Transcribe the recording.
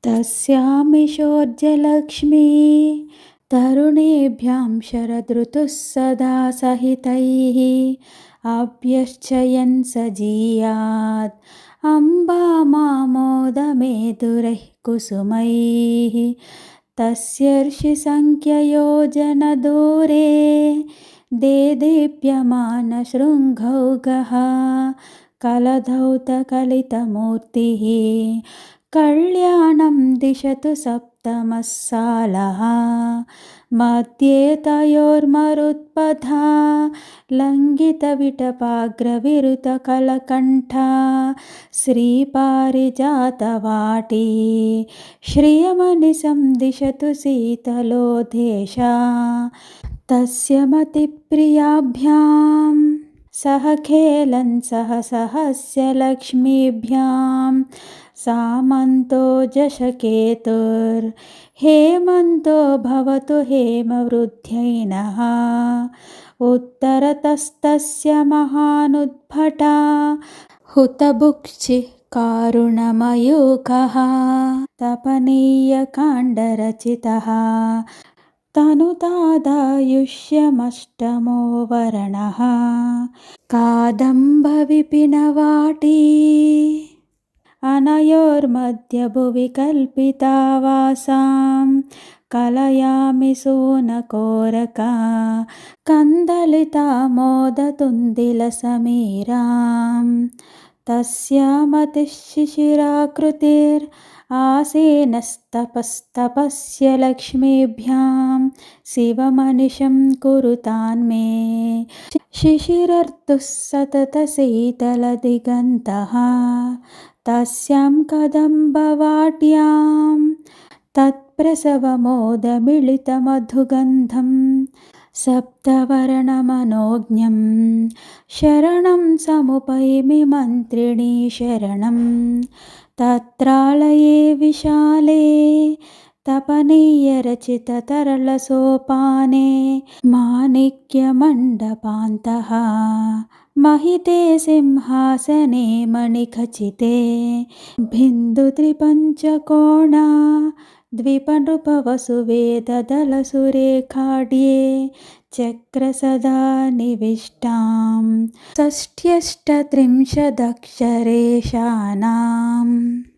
तस्यामिषोज्जलक्ष्मी तरुणेभ्यां शरदृतुः सदा सहितैः अभ्यर्चयन् सजीयात् अम्बा मामोदमेधुरैः कुसुमैः तस्यर्षिसङ्ख्ययोजनदूरे देदीप्यमानशृङ्गौघः कलधौतकलितमूर्तिः कल्याणं दिशतु सप्तमः सालः मध्ये तयोर्मरुत्पथा लङ्घितविटपाग्रविरुतकलकण्ठा श्रीपारिजातवाटी श्रियमनिशं दिशतु शीतलोदेशा तस्य मतिप्रियाभ्यां सह खेलन् सहस्य लक्ष्मीभ्यां सामन्तो जशकेतुर्हेमन्तो भवतु हेमवृद्ध्यै नः उत्तरतस्तस्य महानुद्भटा हुतभुक्षिः कारुणमयूखः तपनीयकाण्डरचितः तनुतादायुष्यमष्टमो वर्णः कादम्बविपिनवाटी अनयोर्मध्यभुवि कल्पिता वासां कलयामि सूनकोरका कन्दलितामोदतुन्दिलसमीरां तस्यामतिशिशिराकृतिरासीनस्तपस्तपस्य लक्ष्मीभ्यां शिवमनिशं कुरुतान्मे शिशिरर्तुः सततशीतलदिगन्तः तस्यां कदम्बवाट्यां तत्प्रसवमोदमिलितमधुगन्धं सप्तवर्णमनोज्ञं शरणं समुपैमि मन्त्रिणी शरणं तत्रालये विशाले तपनीयरचिततरलसोपाने माणिक्यमण्डपान्तः महिते सिंहासने मणिखचिते बिन्दुत्रिपञ्चकोणा द्विपनृपवसुवेददलसुरेखाढ्ये चक्रसदा निविष्टां षष्ट्यष्टत्रिंशदक्षरेशानाम्